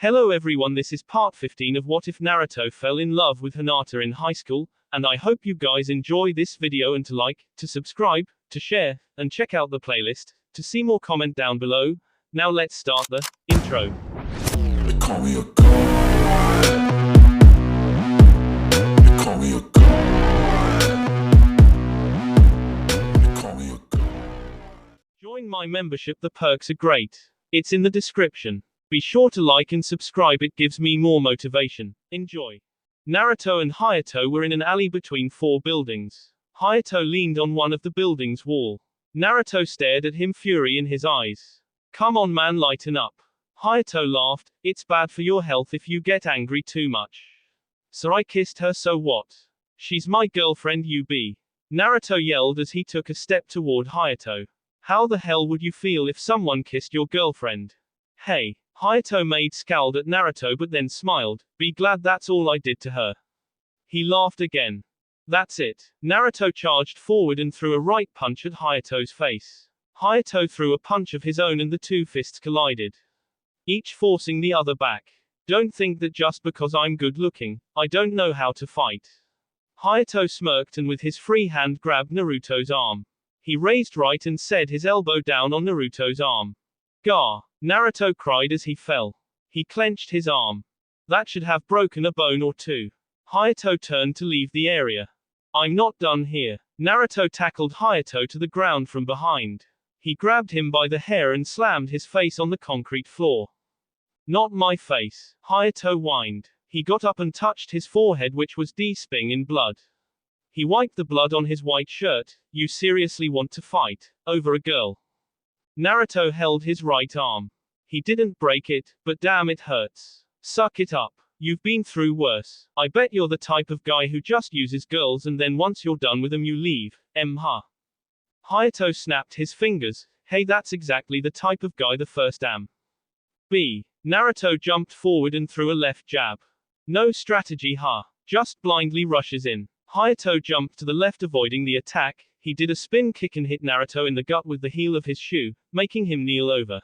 Hello everyone, this is part 15 of What If Naruto Fell in Love with Hinata in High School, and I hope you guys enjoy this video and to like, to subscribe, to share, and check out the playlist, to see more comment down below. Now let's start the intro. They call me a god. They call me a god. They call me a god. Join my membership, the perks are great. It's in the description. Be sure to like and subscribe, it gives me more motivation. Enjoy. Naruto and Hayato were in an alley between four buildings. Hayato leaned on one of the building's wall. Naruto stared at him, fury in his eyes. Come on man, lighten up. Hayato laughed, it's bad for your health if you get angry too much. So I kissed her, so what? She's my girlfriend, you be. Naruto yelled as he took a step toward Hayato. How the hell would you feel if someone kissed your girlfriend? Hey. Hayato scowled at Naruto but then smiled. Be glad that's all I did to her. He laughed again. That's it. Naruto charged forward and threw a right punch at Hayato's face. Hayato threw a punch of his own and the two fists collided, each forcing the other back. Don't think that just because I'm good looking, I don't know how to fight. Hayato smirked and with his free hand grabbed Naruto's arm. He raised right and set his elbow down on Naruto's arm. Gah! Naruto cried as he fell. He clenched his arm. That should have broken a bone or two. Hayato turned to leave the area. I'm not done here. Naruto tackled Hayato to the ground from behind. He grabbed him by the hair and slammed his face on the concrete floor. Not my face, Hayato whined. He got up and touched his forehead, which was deep in blood. He wiped the blood on his white shirt. You seriously want to fight over a girl? Naruto held his right arm. He didn't break it, but damn it hurts. Suck it up. You've been through worse. I bet you're the type of guy who just uses girls and then once you're done with them you leave. Huh? Hayato snapped his fingers. Hey, that's exactly the type of guy the first am. B. Naruto jumped forward and threw a left jab. No strategy, huh? Just blindly rushes in. Hayato jumped to the left, avoiding the attack. He did a spin kick and hit Naruto in the gut with the heel of his shoe, making him kneel over.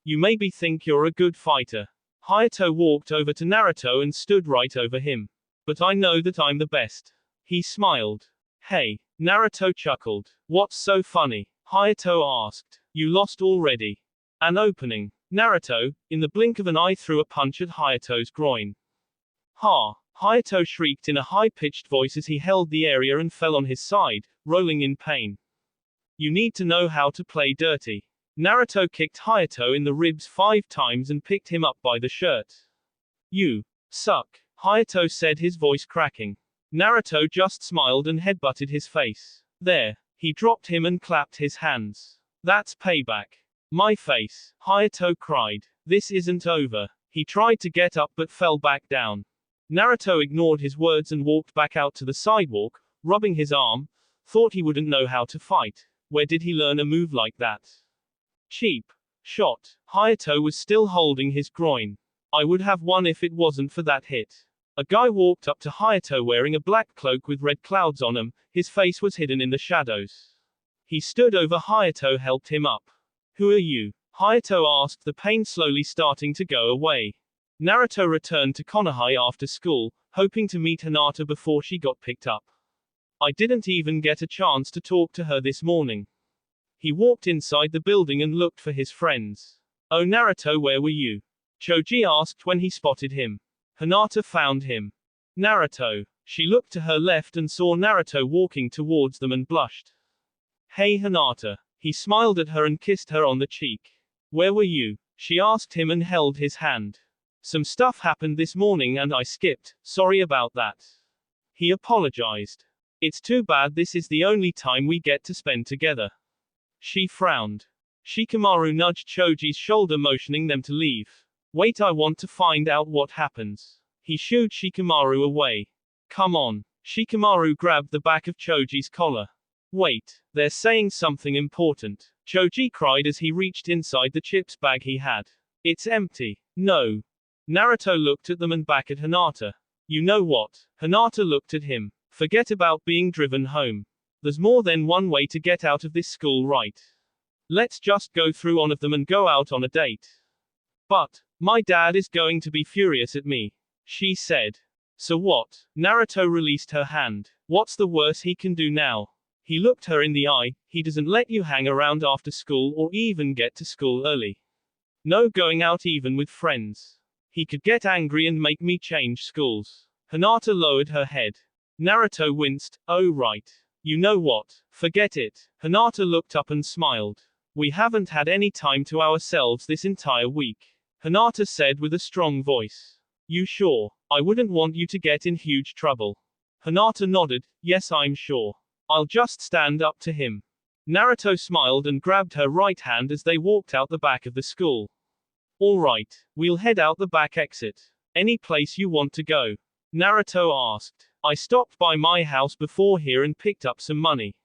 You maybe think you're a good fighter. Hayato walked over to Naruto and stood right over him. But I know that I'm the best. He smiled. Hey. Naruto chuckled. What's so funny? Hayato asked. You lost already. An opening. Naruto, in the blink of an eye, threw a punch at Hayato's groin. Ha! Hayato shrieked in a high-pitched voice as he held the area and fell on his side, rolling in pain. You need to know how to play dirty. Naruto kicked Hayato in the ribs 5 times and picked him up by the shirt. You suck, Hayato said, his voice cracking. Naruto just smiled and headbutted his face. There. He dropped him and clapped his hands. That's payback. My face, Hayato cried. This isn't over. He tried to get up but fell back down. Naruto ignored his words and walked back out to the sidewalk, rubbing his arm. Thought he wouldn't know how to fight. Where did he learn a move like that? Cheap shot. Hayato was still holding his groin. I would have won if it wasn't for that hit. A guy walked up to Hayato wearing a black cloak with red clouds on him. His face was hidden in the shadows. He stood over Hayato, helped him up. Who are you? Hayato asked, the pain slowly starting to go away. Naruto returned to Konoha after school, hoping to meet Hinata before she got picked up. I didn't even get a chance to talk to her this morning. He walked inside the building and looked for his friends. Oh Naruto, where were you? Choji asked when he spotted him. Hinata found him. Naruto. She looked to her left and saw Naruto walking towards them and blushed. Hey Hinata. He smiled at her and kissed her on the cheek. Where were you? She asked him and held his hand. Some stuff happened this morning and I skipped, sorry about that. He apologized. It's too bad this is the only time we get to spend together. She frowned. Shikamaru nudged Choji's shoulder, motioning them to leave. Wait, I want to find out what happens. He shooed Shikamaru away. Come on. Shikamaru grabbed the back of Choji's collar. Wait, they're saying something important. Choji cried as he reached inside the chips bag he had. It's empty. No. Naruto looked at them and back at Hinata. You know what? Hinata looked at him. Forget about being driven home. There's more than one way to get out of this school, right? Let's just go through one of them and go out on a date. But, My dad is going to be furious at me, she said. So what? Naruto released her hand. What's the worst he can do now? He looked her in the eye. He doesn't let you hang around after school or even get to school early. No going out even with friends. He could get angry and make me change schools. Hinata lowered her head. Naruto winced. Oh right. You know what? Forget it. Hinata looked up and smiled. We haven't had any time to ourselves this entire week, Hinata said with a strong voice. You sure? I wouldn't want you to get in huge trouble. Hinata nodded. Yes, I'm sure. I'll just stand up to him. Naruto smiled and grabbed her right hand as they walked out the back of the school. All right, we'll head out the back exit. Any place you want to go? Naruto asked. I stopped by my house before here and picked up some money.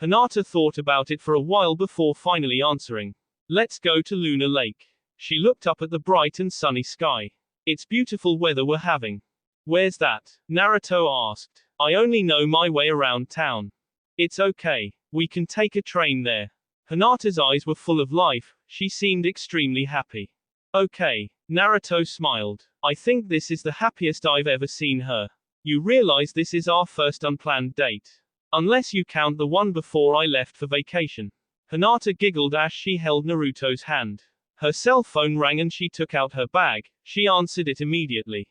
Hinata thought about it for a while before finally answering. Let's go to Lunar Lake. She looked up at the bright and sunny sky. It's beautiful weather we're having. Where's that? Naruto asked. I only know my way around town. It's okay. We can take a train there. Hinata's eyes were full of life. She seemed extremely happy. Okay. Naruto smiled. I think this is the happiest I've ever seen her. You realize this is our first unplanned date. Unless you count the one before I left for vacation. Hinata giggled as she held Naruto's hand. Her cell phone rang and she took out her bag. She answered it immediately.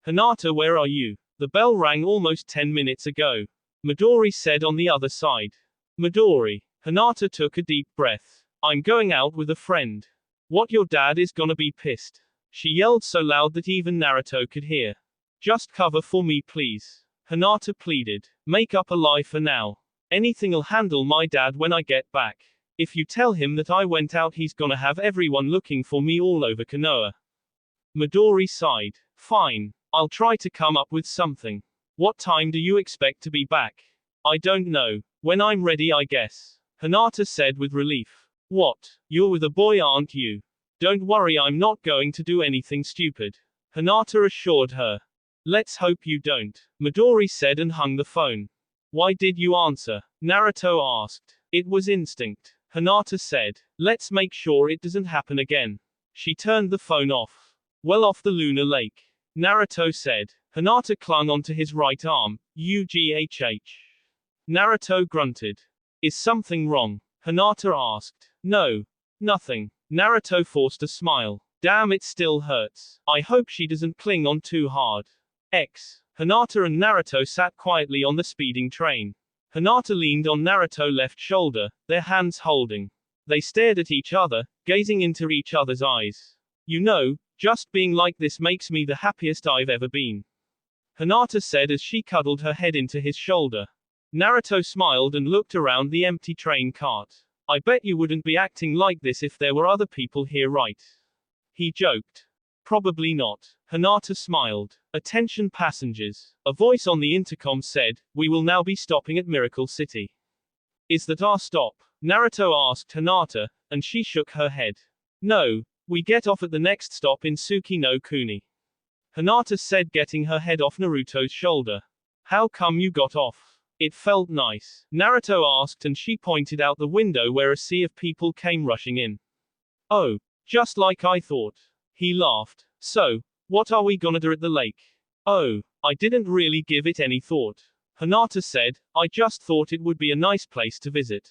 Hinata, where are you? The bell rang almost 10 minutes ago. Midori said on the other side. Midori. Hinata took a deep breath. I'm going out with a friend. What, your dad is gonna be pissed? She yelled so loud that even Naruto could hear. Just cover for me please. Hinata pleaded. Make up a lie for now. Anything'll handle my dad when I get back. If you tell him that I went out, he's gonna have everyone looking for me all over Konoha. Midori sighed. Fine. I'll try to come up with something. What time do you expect to be back? I don't know. When I'm ready, I guess. Hinata said with relief. What? You're with a boy, aren't you? Don't worry, I'm not going to do anything stupid. Hinata assured her. Let's hope you don't, Midori said and hung the phone. Why did you answer? Naruto asked. It was instinct, Hinata said. Let's make sure it doesn't happen again. She turned the phone off. Well, off the Lunar Lake, Naruto said. Hinata clung onto his right arm. UGHH. Naruto grunted. Is something wrong? Hinata asked. No. Nothing. Naruto forced a smile. Damn, it still hurts. I hope she doesn't cling on too hard. Hinata and Naruto sat quietly on the speeding train. Hinata leaned on Naruto's left shoulder, their hands holding. They stared at each other, gazing into each other's eyes. You know, just being like this makes me the happiest I've ever been, Hinata said as she cuddled her head into his shoulder. Naruto smiled and looked around the empty train cart. I bet you wouldn't be acting like this if there were other people here, right? He joked. Probably not. Hinata smiled. Attention passengers. A voice on the intercom said, we will now be stopping at Miracle City. Is that our stop? Naruto asked Hinata, and she shook her head. No, we get off at the next stop in Suki no Kuni. Hinata said, getting her head off Naruto's shoulder. How come you got off? It felt nice, Naruto asked, and she pointed out the window where a sea of people came rushing in. Oh, just like I thought. He laughed. So, what are we gonna do at the lake? Oh, I didn't really give it any thought, Hinata said. I just thought it would be a nice place to visit.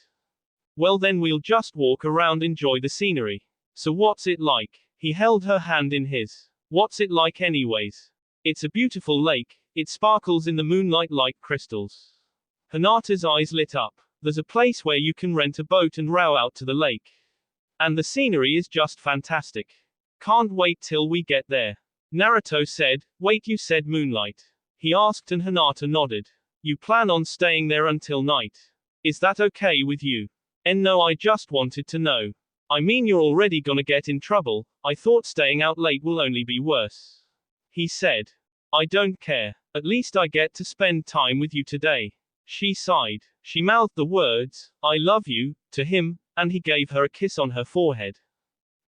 Well, then we'll just walk around, enjoy the scenery. So what's it like? He held her hand in his. What's it like anyways? It's a beautiful lake. It sparkles in the moonlight like crystals. Hinata's eyes lit up. There's a place where you can rent a boat and row out to the lake. And the scenery is just fantastic. Can't wait till we get there. Naruto said. Wait, you said moonlight? He asked, and Hinata nodded. You plan on staying there until night? Is that okay with you? No, I just wanted to know. I mean, you're already gonna get in trouble. I thought staying out late will only be worse. He said. I don't care. At least I get to spend time with you today. She sighed. She mouthed the words, I love you, to him, and he gave her a kiss on her forehead.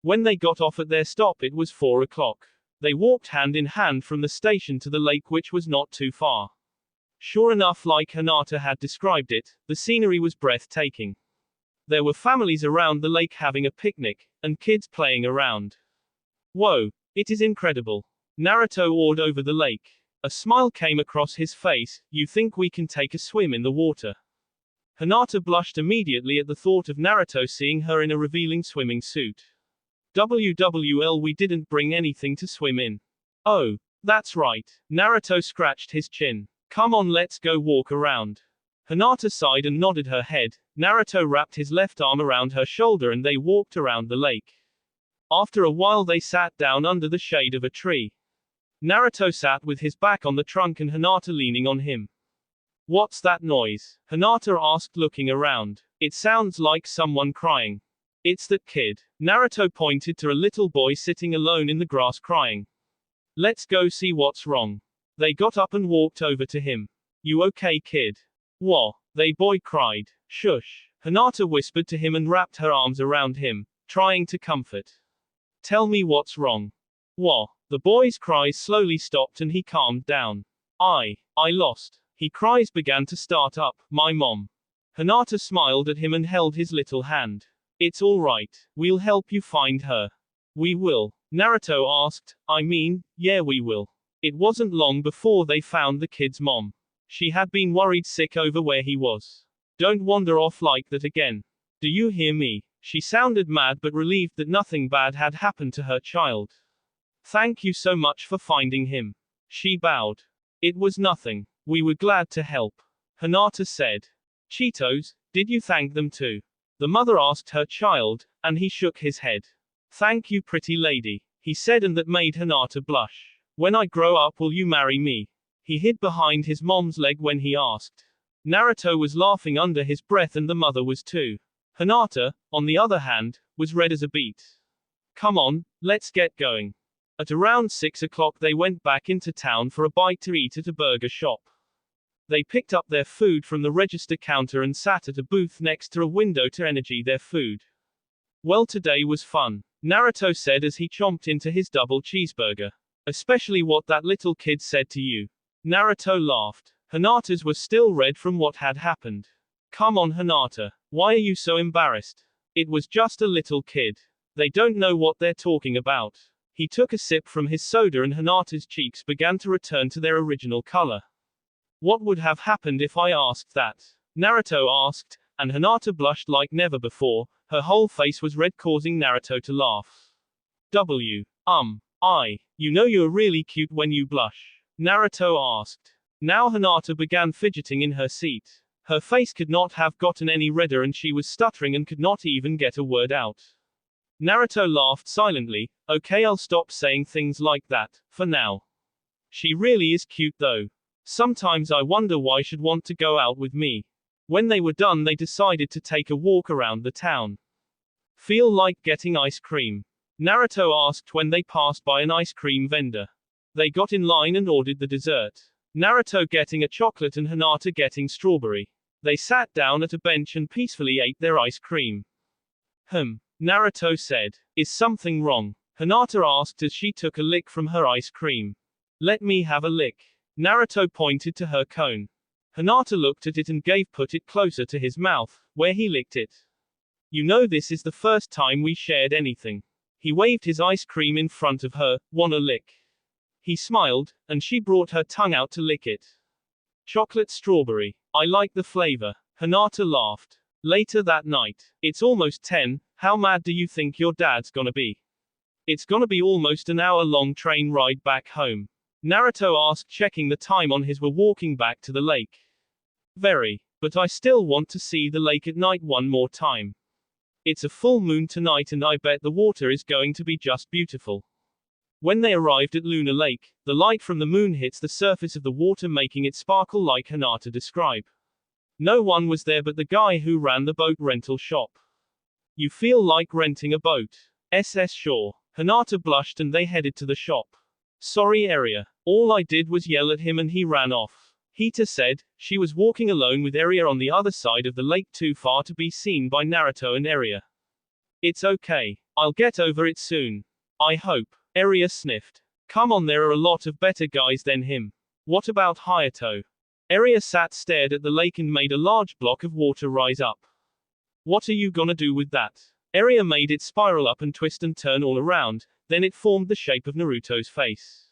When they got off at their stop, it was 4 o'clock. They walked hand in hand from the station to the lake, which was not too far. Sure enough, like Hinata had described it, the scenery was breathtaking. There were families around the lake having a picnic, and kids playing around. Whoa, it is incredible. Naruto oared over the lake. A smile came across his face. You think we can take a swim in the water? Hinata blushed immediately at the thought of Naruto seeing her in a revealing swimming suit. WWL, we didn't bring anything to swim in. Oh, that's right. Naruto scratched his chin. Come on, let's go walk around. Hinata sighed and nodded her head. Naruto wrapped his left arm around her shoulder and they walked around the lake. After a while they sat down under the shade of a tree. Naruto sat with his back on the trunk and Hinata leaning on him. What's that noise? Hinata asked, looking around. It sounds like someone crying. It's that kid. Naruto pointed to a little boy sitting alone in the grass crying. Let's go see what's wrong. They got up and walked over to him. You okay, kid? Wha? The boy cried. Shush. Hinata whispered to him and wrapped her arms around him, trying to comfort. Tell me what's wrong. Wha? The boy's cries slowly stopped and he calmed down. I lost. His cries began to start up. My mom. Hinata smiled at him and held his little hand. It's all right. We'll help you find her. We will. Naruto asked. I mean, yeah, we will. It wasn't long before they found the kid's mom. She had been worried sick over where he was. Don't wander off like that again. Do you hear me? She sounded mad but relieved that nothing bad had happened to her child. Thank you so much for finding him. She bowed. It was nothing. We were glad to help. Hinata said. Cheetos, did you thank them too? The mother asked her child, and he shook his head. Thank you, pretty lady, he said, and that made Hinata blush. When I grow up, will you marry me? He hid behind his mom's leg when he asked. Naruto was laughing under his breath and the mother was too. Hinata, on the other hand, was red as a beet. Come on, let's get going. At around 6 o'clock they went back into town for a bite to eat at a burger shop. They picked up their food from the register counter and sat at a booth next to a window to energy their food. Well, today was fun, Naruto said as he chomped into his double cheeseburger. Especially what that little kid said to you. Naruto laughed. Hinata's was still red from what had happened. Come on, Hinata. Why are you so embarrassed? It was just a little kid. They don't know what they're talking about. He took a sip from his soda and Hinata's cheeks began to return to their original color. What would have happened if I asked that? Naruto asked, and Hinata blushed like never before. Her whole face was red, causing Naruto to laugh. You know you're really cute when you blush, Naruto asked. Now Hinata began fidgeting in her seat. Her face could not have gotten any redder and she was stuttering and could not even get a word out. Naruto laughed silently. Okay, I'll stop saying things like that, for now. She really is cute though. Sometimes I wonder why she'd want to go out with me. When they were done they decided to take a walk around the town. Feel like getting ice cream? Naruto asked when they passed by an ice cream vendor. They got in line and ordered the dessert. Naruto getting a chocolate and Hinata getting strawberry. They sat down at a bench and peacefully ate their ice cream. Naruto said. Is something wrong? Hinata asked as she took a lick from her ice cream. Let me have a lick. Naruto pointed to her cone. Hinata looked at it and put it closer to his mouth, where he licked it. You know, this is the first time we shared anything. He waved his ice cream in front of her. Wanna lick? He smiled, and she brought her tongue out to lick it. Chocolate strawberry. I like the flavor. Hinata laughed. Later that night. It's almost 10, how mad do you think your dad's gonna be? It's gonna be almost an hour-long train ride back home. Naruto asked, checking the time on his. We're walking back to the lake. Very. But I still want to see the lake at night one more time. It's a full moon tonight and I bet the water is going to be just beautiful. When they arrived at Lunar Lake, the light from the moon hits the surface of the water making it sparkle like Hinata described. No one was there but the guy who ran the boat rental shop. You feel like renting a boat? Sure. Hinata blushed and they headed to the shop. Sorry, Area. All I did was yell at him and he ran off. Hita said. She was walking alone with Area on the other side of the lake, too far to be seen by Naruto and Area. It's okay. I'll get over it soon. I hope. Area sniffed. Come on, there are a lot of better guys than him. What about Hayato? Area stared at the lake and made a large block of water rise up. What are you gonna do with that? Area made it spiral up and twist and turn all around. Then it formed the shape of Naruto's face.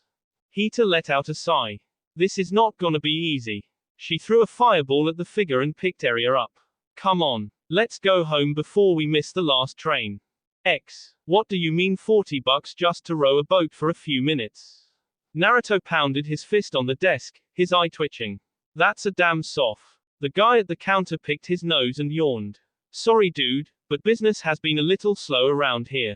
Hita let out a sigh. This is not gonna be easy. She threw a fireball at the figure and picked Area up. Come on, let's go home before we miss the last train. What do you mean $40 just to row a boat for a few minutes? Naruto pounded his fist on the desk, his eye twitching. That's a damn soft. The guy at the counter picked his nose and yawned. Sorry dude, but business has been a little slow around here.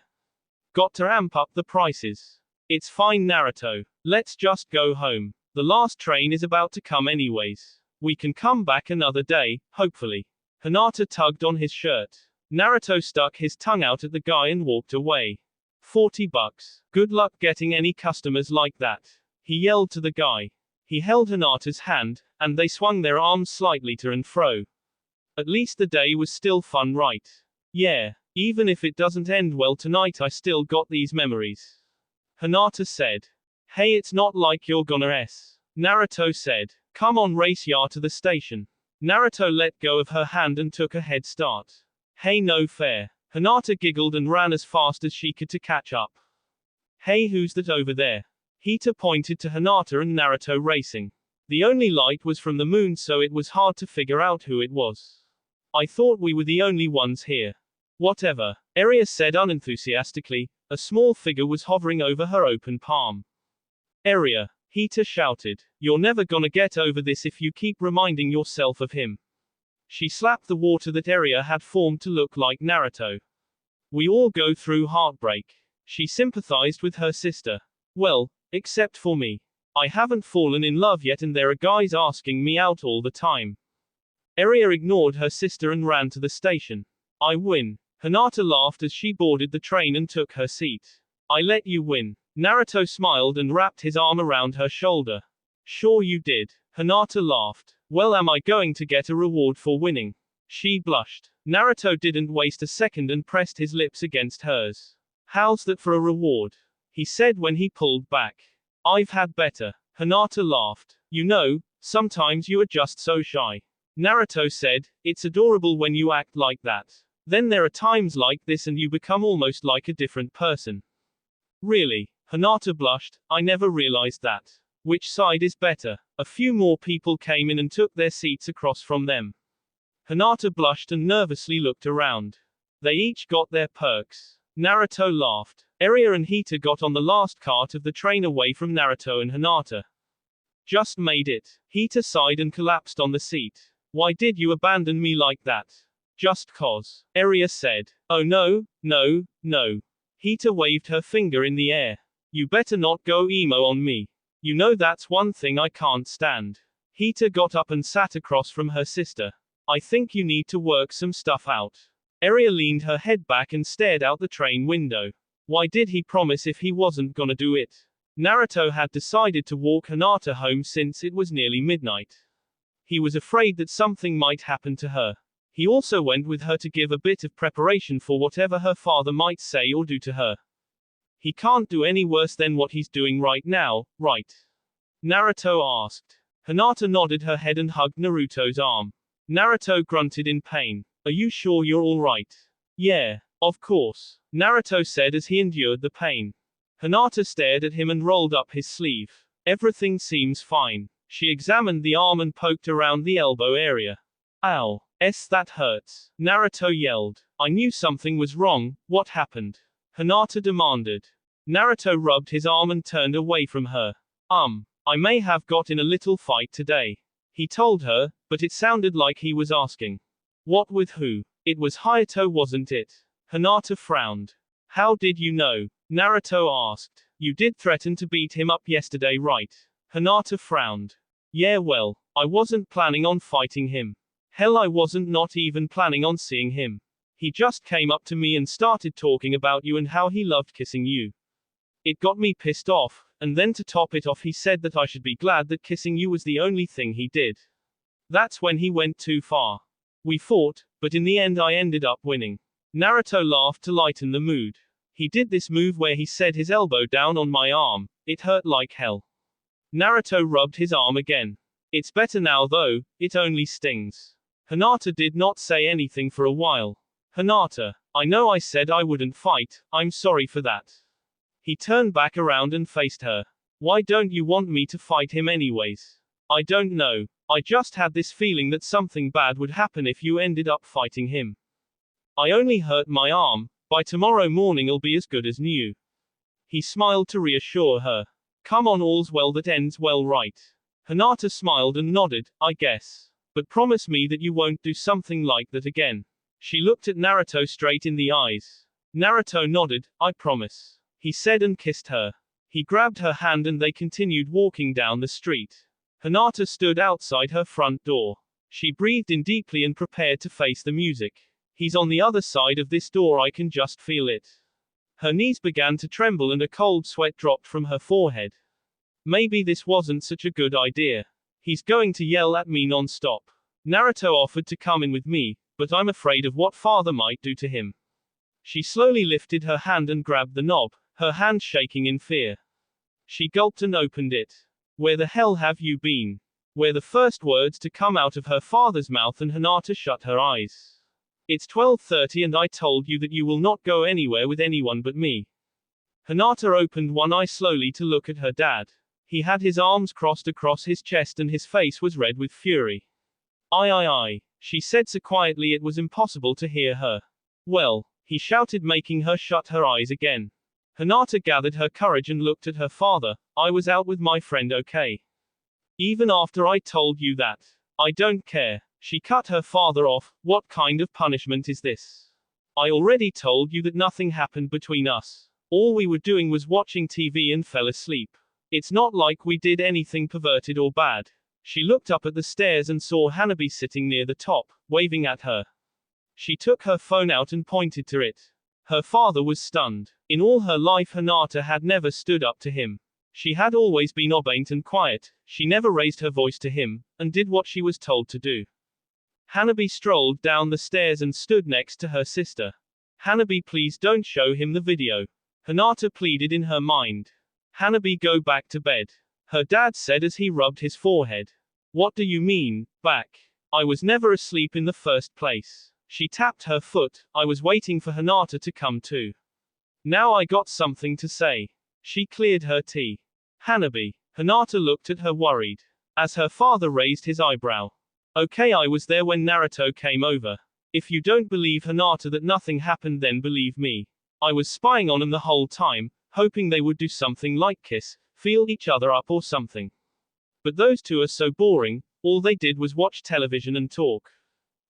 Got to amp up the prices. It's fine Naruto. Let's just go home. The last train is about to come anyways. We can come back another day, hopefully. Hinata tugged on his shirt. Naruto stuck his tongue out at the guy and walked away. $40. Good luck getting any customers like that. He yelled to the guy. He held Hinata's hand, and they swung their arms slightly to and fro. At least the day was still fun, right? Yeah. Even if it doesn't end well tonight, I still got these memories. Hinata said. Hey, it's not like you're gonna Naruto said. Come on, race ya to the station. Naruto let go of her hand and took a head start. Hey, no fair. Hinata giggled and ran as fast as she could to catch up. Hey, who's that over there? Hita pointed to Hinata and Naruto racing. The only light was from the moon, so it was hard to figure out who it was. I thought we were the only ones here. Whatever, Area said unenthusiastically. A small figure was hovering over her open palm. Area, Hita shouted. You're never gonna get over this if you keep reminding yourself of him. She slapped the water that Area had formed to look like Naruto. We all go through heartbreak. She sympathized with her sister. Well, except for me. I haven't fallen in love yet and there are guys asking me out all the time. Area ignored her sister and ran to the station. I win. Hinata laughed as she boarded the train and took her seat. I let you win. Naruto smiled and wrapped his arm around her shoulder. Sure you did. Hinata laughed. Well, am I going to get a reward for winning? She blushed. Naruto didn't waste a second and pressed his lips against hers. How's that for a reward? He said when he pulled back. I've had better. Hinata laughed. You know, sometimes you are just so shy. Naruto said, it's adorable when you act like that. Then there are times like this and you become almost like a different person. Really? Hinata blushed. I never realized that. Which side is better? A few more people came in and took their seats across from them. Hinata blushed and nervously looked around. They each got their perks. Naruto laughed. Area and Hita got on the last cart of the train away from Naruto and Hinata. Just made it. Hita sighed and collapsed on the seat. Why did you abandon me like that? Just cause. Area said. Oh no, no, no. Hita waved her finger in the air. You better not go emo on me. You know that's one thing I can't stand. Hita got up and sat across from her sister. I think you need to work some stuff out. Area leaned her head back and stared out the train window. Why did he promise if he wasn't gonna do it? Naruto had decided to walk Hinata home since it was nearly midnight. He was afraid that something might happen to her. He also went with her to give a bit of preparation for whatever her father might say or do to her. He can't do any worse than what he's doing right now, right? Naruto asked. Hinata nodded her head and hugged Naruto's arm. Naruto grunted in pain. Are you sure you're alright? Yeah, of course, Naruto said as he endured the pain. Hinata stared at him and rolled up his sleeve. Everything seems fine. She examined the arm and poked around the elbow area. Ow. That hurts. Naruto yelled. I knew something was wrong. What happened? Hinata demanded. Naruto rubbed his arm and turned away from her. I may have got in a little fight today. He told her, but it sounded like he was asking. What with who? It was Hayato, wasn't it? Hinata frowned. How did you know? Naruto asked. You did threaten to beat him up yesterday, right? Hinata frowned. Yeah, well, I wasn't planning on fighting him. Hell, I wasn't not even planning on seeing him. He just came up to me and started talking about you and how he loved kissing you. It got me pissed off, and then to top it off he said that I should be glad that kissing you was the only thing he did. That's when he went too far. We fought, but in the end I ended up winning. Naruto laughed to lighten the mood. He did this move where he set his elbow down on my arm. It hurt like hell. Naruto rubbed his arm again. It's better now though, it only stings. Hinata did not say anything for a while. Hinata, I know I said I wouldn't fight, I'm sorry for that. He turned back around and faced her. Why don't you want me to fight him anyways? I don't know. I just had this feeling that something bad would happen if you ended up fighting him. I only hurt my arm. By tomorrow morning I'll be as good as new. He smiled to reassure her. Come on, all's well that ends well, right? Hinata smiled and nodded, I guess. But promise me that you won't do something like that again. She looked at Naruto straight in the eyes. Naruto nodded, I promise. He said and kissed her. He grabbed her hand and they continued walking down the street. Hinata stood outside her front door. She breathed in deeply and prepared to face the music. He's on the other side of this door, I can just feel it. Her knees began to tremble and a cold sweat dropped from her forehead. Maybe this wasn't such a good idea. He's going to yell at me non-stop. Naruto offered to come in with me, but I'm afraid of what father might do to him. She slowly lifted her hand and grabbed the knob, her hand shaking in fear. She gulped and opened it. Where the hell have you been? Were the first words to come out of her father's mouth, and Hinata shut her eyes. It's 12:30 and I told you that you will not go anywhere with anyone but me. Hinata opened one eye slowly to look at her dad. He had his arms crossed across his chest and his face was red with fury. I, she said so quietly it was impossible to hear her. Well, he shouted, making her shut her eyes again. Hinata gathered her courage and looked at her father. I was out with my friend, okay? Even after I told you that. I don't care. She cut her father off. What kind of punishment is this? I already told you that nothing happened between us. All we were doing was watching TV and fell asleep. It's not like we did anything perverted or bad. She looked up at the stairs and saw Hanabi sitting near the top, waving at her. She took her phone out and pointed to it. Her father was stunned. In all her life Hinata had never stood up to him. She had always been obedient and quiet, she never raised her voice to him, and did what she was told to do. Hanabi strolled down the stairs and stood next to her sister. Hanabi, please don't show him the video. Hinata pleaded in her mind. Hanabi, go back to bed. Her dad said as he rubbed his forehead. What do you mean, back? I was never asleep in the first place. She tapped her foot. I was waiting for Hinata to come too. Now I got something to say. She cleared her tea. Hanabi. Hinata looked at her worried. As her father raised his eyebrow. Okay, I was there when Naruto came over. If you don't believe Hinata that nothing happened, then believe me. I was spying on them the whole time, hoping they would do something like kiss, feel each other up or something. But those two are so boring, all they did was watch television and talk.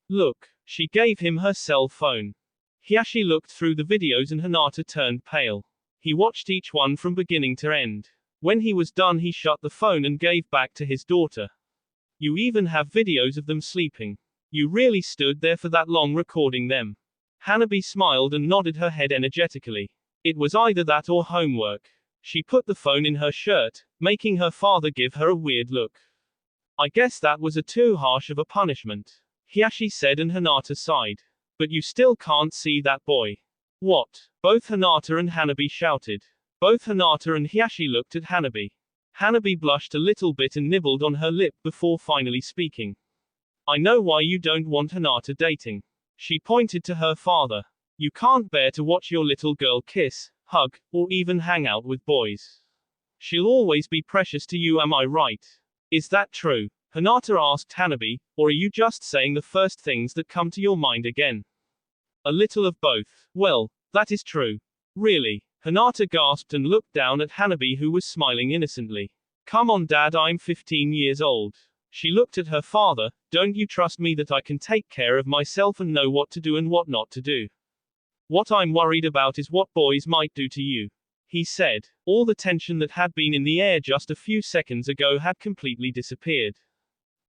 Look, she gave him her cell phone. Hiashi looked through the videos and Hinata turned pale. He watched each one from beginning to end. When he was done, he shut the phone and gave back to his daughter. You even have videos of them sleeping. You really stood there for that long recording them. Hanabi smiled and nodded her head energetically. It was either that or homework. She put the phone in her shirt, making her father give her a weird look. I guess that was a too harsh of a punishment. Hiashi said, and Hinata sighed. But you still can't see that boy. What? Both Hinata and Hanabi shouted. Both Hinata and Hiashi looked at Hanabi. Hanabi blushed a little bit and nibbled on her lip before finally speaking. I know why you don't want Hinata dating. She pointed to her father. You can't bear to watch your little girl kiss, hug, or even hang out with boys. She'll always be precious to you, am I right? Is that true? Hinata asked Hanabi, or are you just saying the first things that come to your mind again? A little of both. Well, that is true. Really? Hinata gasped and looked down at Hanabi, who was smiling innocently. Come on, Dad, I'm 15 years old. She looked at her father. Don't you trust me that I can take care of myself and know what to do and what not to do? What I'm worried about is what boys might do to you. He said. All the tension that had been in the air just a few seconds ago had completely disappeared.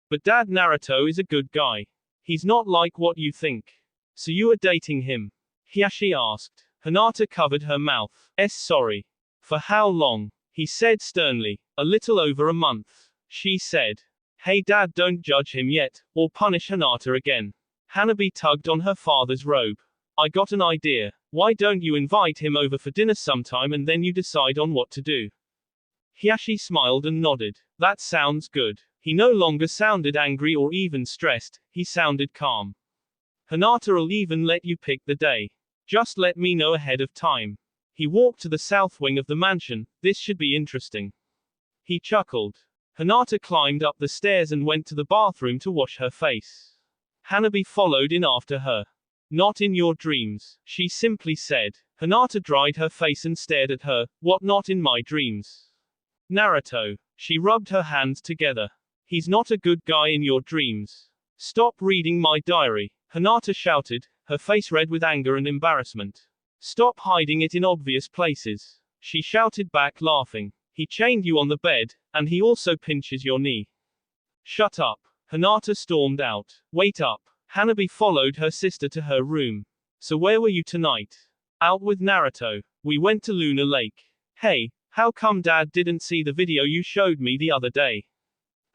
But Dad, Naruto is a good guy. He's not like what you think. So you are dating him? Hiashi asked. Hinata covered her mouth. Sorry. For how long? He said sternly. A little over a month. She said. Hey Dad, don't judge him yet, or punish Hinata again. Hanabi tugged on her father's robe. I got an idea. Why don't you invite him over for dinner sometime and then you decide on what to do? Hiashi smiled and nodded. That sounds good. He no longer sounded angry or even stressed, he sounded calm. Hinata'll even let you pick the day. Just let me know ahead of time. He walked to the south wing of the mansion. This should be interesting. He chuckled. Hinata climbed up the stairs and went to the bathroom to wash her face. Hanabi followed in after her. Not in your dreams, she simply said. Hinata dried her face and stared at her. What, not in my dreams? Naruto. She rubbed her hands together. He's not a good guy in your dreams. Stop reading my diary, Hinata shouted, her face red with anger and embarrassment. Stop hiding it in obvious places, she shouted back, laughing. He chained you on the bed, and he also pinches your knee. Shut up, Hinata stormed out. Wait up. Hanabi followed her sister to her room. So where were you tonight? Out with Naruto. We went to Lunar Lake. Hey, how come Dad didn't see the video you showed me the other day?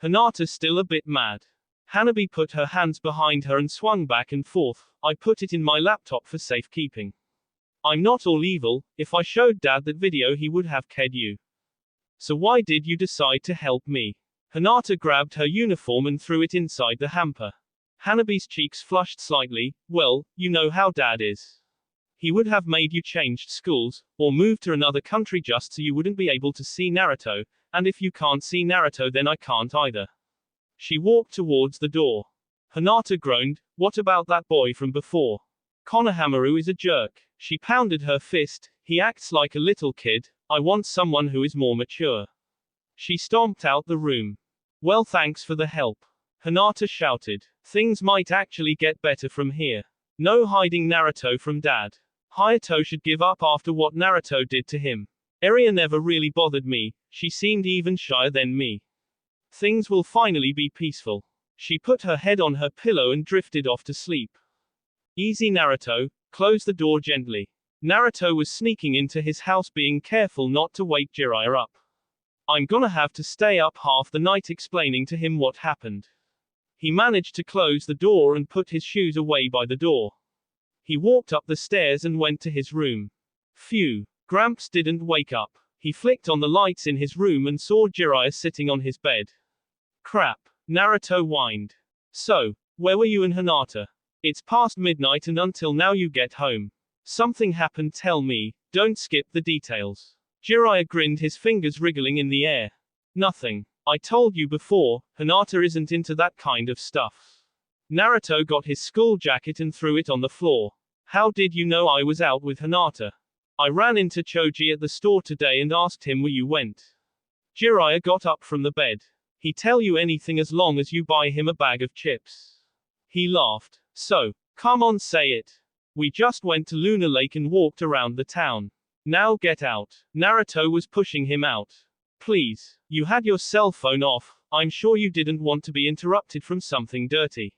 Hinata's still a bit mad. Hanabi put her hands behind her and swung back and forth. I put it in my laptop for safekeeping. I'm not all evil. If I showed Dad that video he would have killed you. So why did you decide to help me? Hinata grabbed her uniform and threw it inside the hamper. Hanabi's cheeks flushed slightly. Well, you know how Dad is. He would have made you change schools, or move to another country just so you wouldn't be able to see Naruto, and if you can't see Naruto then I can't either. She walked towards the door. Hinata groaned. What about that boy from before? Konohamaru is a jerk. She pounded her fist. He acts like a little kid. I want someone who is more mature. She stomped out the room. Well, thanks for the help, Hinata shouted. Things might actually get better from here. No hiding Naruto from Dad. Hayato should give up after what Naruto did to him. Eria never really bothered me. She seemed even shyer than me. Things will finally be peaceful. She put her head on her pillow and drifted off to sleep. Easy, Naruto. Close the door gently. Naruto was sneaking into his house, being careful not to wake Jiraiya up. I'm gonna have to stay up half the night explaining to him what happened. He managed to close the door and put his shoes away by the door. He walked up the stairs and went to his room. Phew. Gramps didn't wake up. He flicked on the lights in his room and saw Jiraiya sitting on his bed. Crap. Naruto whined. So, where were you and Hinata? It's past midnight and until now you get home. Something happened, tell me, don't skip the details. Jiraiya grinned, his fingers wriggling in the air. Nothing. I told you before, Hinata isn't into that kind of stuff. Naruto got his school jacket and threw it on the floor. How did you know I was out with Hinata? I ran into Choji at the store today and asked him where you went. Jiraiya got up from the bed. He tell you anything as long as you buy him a bag of chips. He laughed. So, come on, say it. We just went to Lunar Lake and walked around the town. Now get out. Naruto was pushing him out. Please. You had your cell phone off. I'm sure you didn't want to be interrupted from something dirty.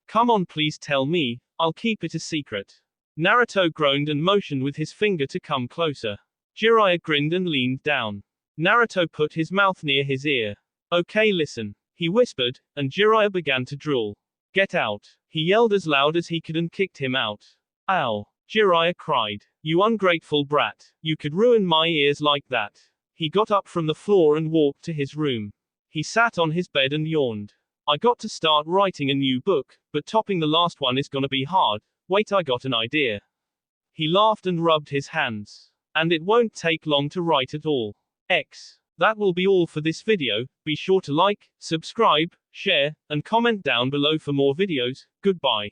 Come on, please tell me. I'll keep it a secret. Naruto groaned and motioned with his finger to come closer. Jiraiya grinned and leaned down. Naruto put his mouth near his ear. Okay, listen, he whispered, and Jiraiya began to drool. Get out. He yelled as loud as he could and kicked him out. Ow. Jiraiya cried. You ungrateful brat. You could ruin my ears like that. He got up from the floor and walked to his room. He sat on his bed and yawned. I got to start writing a new book, but topping the last one is gonna be hard. Wait, I got an idea. He laughed and rubbed his hands. And it won't take long to write it all. That will be all for this video. Be sure to like, subscribe, share, and comment down below for more videos. Goodbye.